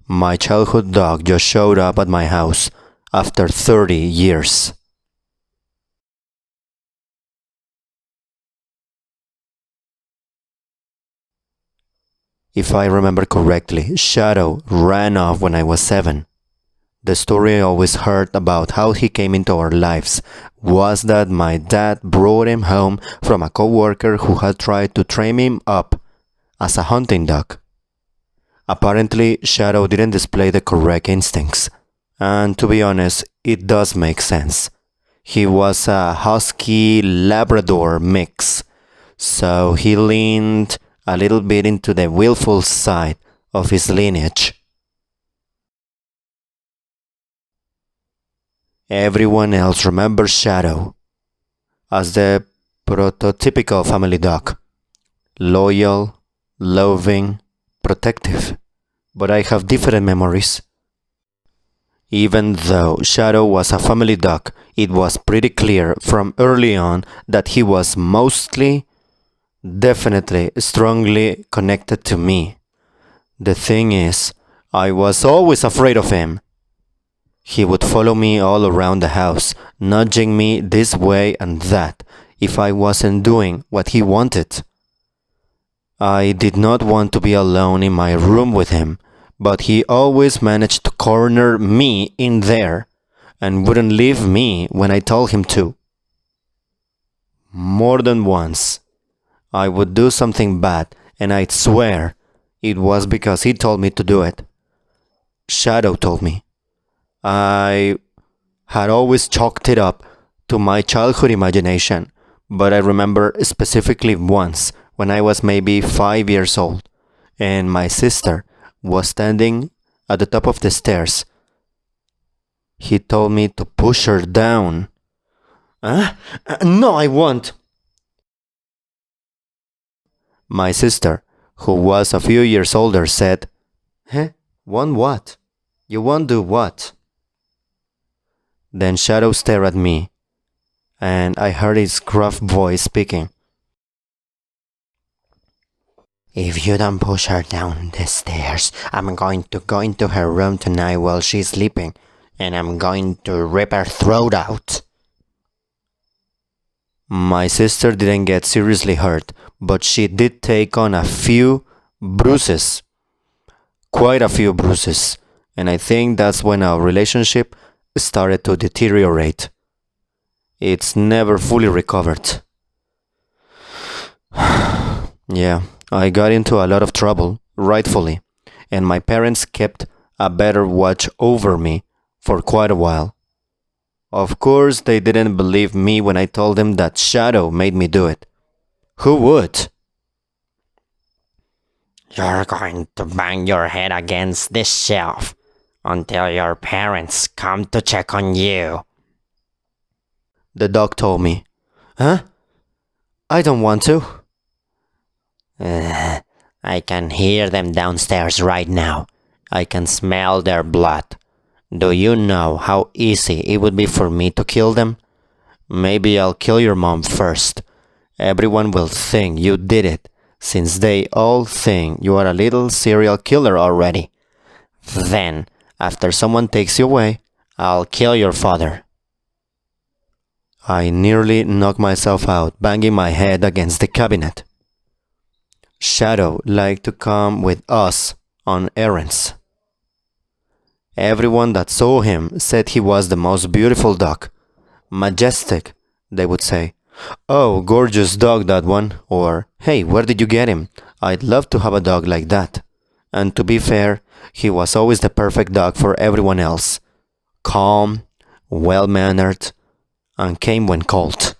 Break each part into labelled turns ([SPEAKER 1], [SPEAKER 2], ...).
[SPEAKER 1] My childhood dog just showed up at my house after 30 years. If I remember correctly, Shadow ran off when I was 7. The story I always heard about how he came into our lives was that my dad brought him home from a coworker who had tried to train him up as a hunting dog. Apparently, Shadow didn't display the correct instincts, and to be honest, it does make sense. He was a husky Labrador mix, so he leaned a little bit into the willful side of his lineage. Everyone else remembers Shadow as the prototypical family dog. Loyal, loving, protective. But I have different memories. Even though Shadow was a family dog, it was pretty clear from early on that he was mostly, definitely, strongly connected to me. The thing is, I was always afraid of him. He would follow me all around the house, nudging me this way and that if I wasn't doing what he wanted. I did not want to be alone in my room with him, but he always managed to corner me in there and wouldn't leave me when I told him to. More than once, I would do something bad and I'd swear it was because he told me to do it. Shadow told me. I had always chalked it up to my childhood imagination, but I remember specifically once when I was maybe 5 years old and my sister was standing at the top of the stairs. He told me to push her down. No, I won't. My sister, who was a few years older, said, Won't what? You won't do what? Then Shadow stared at me, and I heard his gruff voice speaking. If you don't push her down the stairs, I'm going to go into her room tonight while she's sleeping, and I'm going to rip her throat out. My sister didn't get seriously hurt, but she did take on a few bruises. Quite a few bruises. And I think that's when our relationship started to deteriorate. It's never fully recovered. Yeah, I got into a lot of trouble, rightfully, and my parents kept a better watch over me for quite a while. Of course, they didn't believe me when I told them that Shadow made me do it. Who would? You're going to bang your head against this shelf until your parents come to check on you. The dog told me. Huh? I don't want to. I can hear them downstairs right now. I can smell their blood. Do you know how easy it would be for me to kill them? Maybe I'll kill your mom first. Everyone will think you did it, since they all think you are a little serial killer already. Then, after someone takes you away, I'll kill your father. I nearly knocked myself out, banging my head against the cabinet. Shadow liked to come with us on errands. Everyone that saw him said he was the most beautiful dog. Majestic, they would say. Oh, gorgeous dog, that one. Or, hey, where did you get him? I'd love to have a dog like that. And to be fair, he was always the perfect dog for everyone else. Calm, well-mannered, and came when called.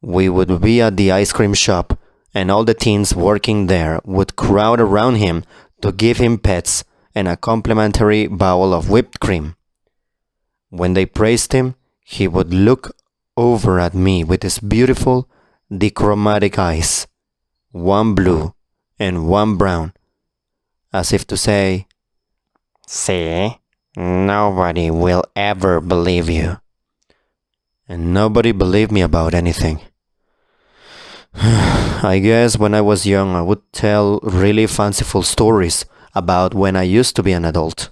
[SPEAKER 1] We would be at the ice cream shop, and all the teens working there would crowd around him to give him pets and a complimentary bowl of whipped cream. When they praised him, he would look over at me with his beautiful, dichromatic eyes, one blue and one brown, as if to say, See, nobody will ever believe you. And nobody believed me about anything. I guess when I was young I would tell really fanciful stories about when I used to be an adult.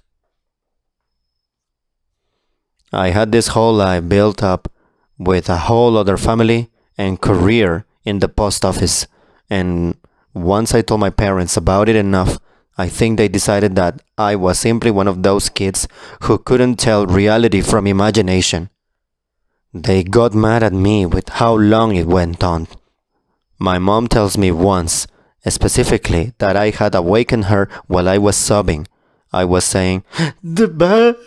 [SPEAKER 1] I had this whole life built up with a whole other family and career in the post office. And once I told my parents about it enough, I think they decided that I was simply one of those kids who couldn't tell reality from imagination. They got mad at me with how long it went on. My mom tells me once, specifically, that I had awakened her while I was sobbing. I was saying, the Batman,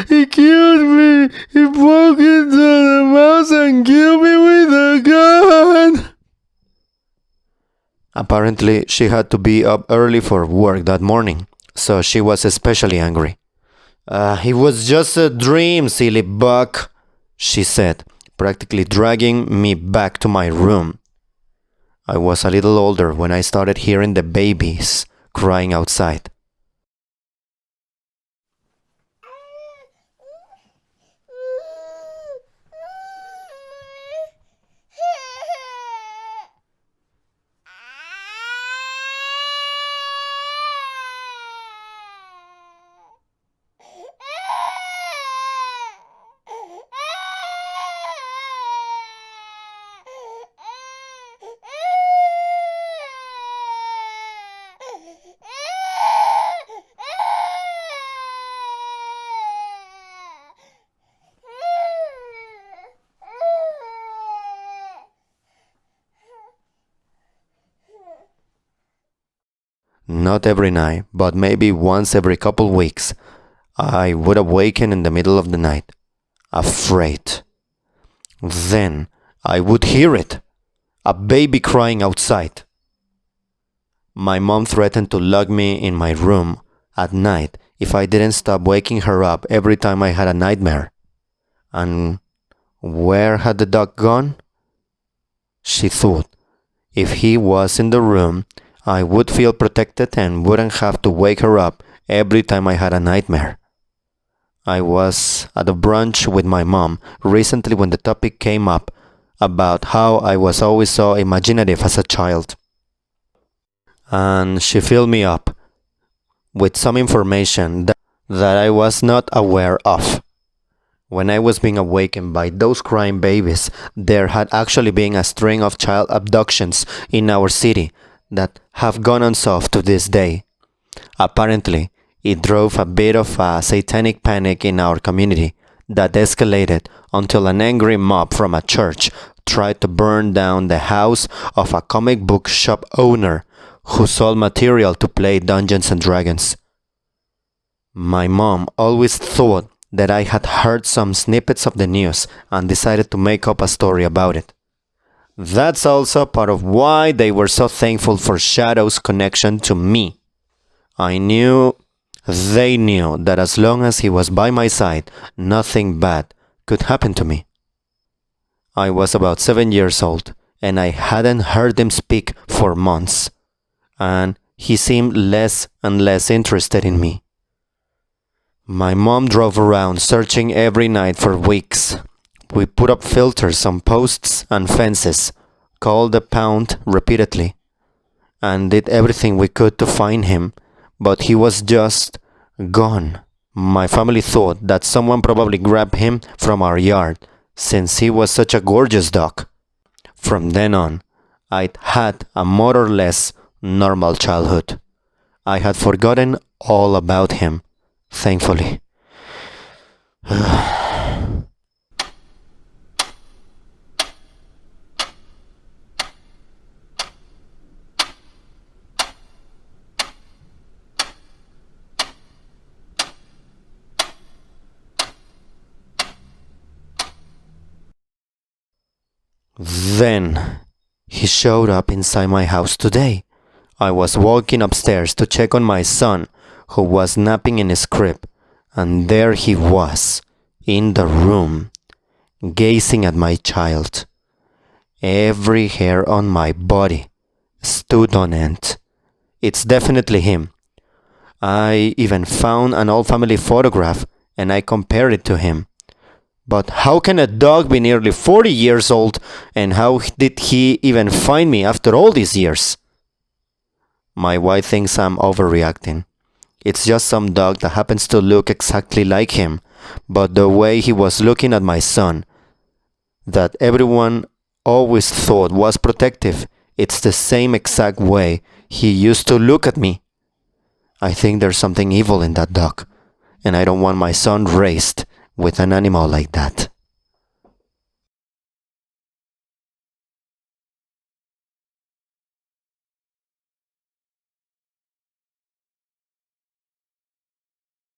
[SPEAKER 1] he killed me, he broke into the house and killed me with a gun. Apparently, she had to be up early for work that morning, so she was especially angry. It was just a dream, silly buck, she said, practically dragging me back to my room. I was a little older when I started hearing the babies crying outside. Not every night, but maybe once every couple weeks, I would awaken in the middle of the night, afraid. Then I would hear it, a baby crying outside. My mom threatened to lock me in my room at night if I didn't stop waking her up every time I had a nightmare. And where had the dog gone? She thought. If he was in the room, I would feel protected and wouldn't have to wake her up every time I had a nightmare. I was at a brunch with my mom recently when the topic came up about how I was always so imaginative as a child. And she filled me up with some information that I was not aware of. When I was being awakened by those crying babies, there had actually been a string of child abductions in our city that have gone unsolved to this day. Apparently, it drove a bit of a satanic panic in our community that escalated until an angry mob from a church tried to burn down the house of a comic book shop owner who sold material to play Dungeons and Dragons. My mom always thought that I had heard some snippets of the news and decided to make up a story about it. That's also part of why they were so thankful for Shadow's connection to me. They knew that as long as he was by my side, nothing bad could happen to me. I was about 7 years old, and I hadn't heard him speak for months, and he seemed less and less interested in me. My mom drove around searching every night for weeks. We put up filters on posts and fences, called the pound repeatedly, and did everything we could to find him, but he was just gone. My family thought that someone probably grabbed him from our yard, since he was such a gorgeous dog. From then on, I'd had a more or less normal childhood. I had forgotten all about him, thankfully. Then he showed up inside my house today. I was walking upstairs to check on my son, who was napping in his crib, and there he was, in the room, gazing at my child. Every hair on my body stood on end. It's definitely him. I even found an old family photograph and I compared it to him. But how can a dog be nearly 40 years old, and how did he even find me after all these years? My wife thinks I'm overreacting. It's just some dog that happens to look exactly like him, but the way he was looking at my son, that everyone always thought was protective, it's the same exact way he used to look at me. I think there's something evil in that dog, and I don't want my son raised with an animal like that.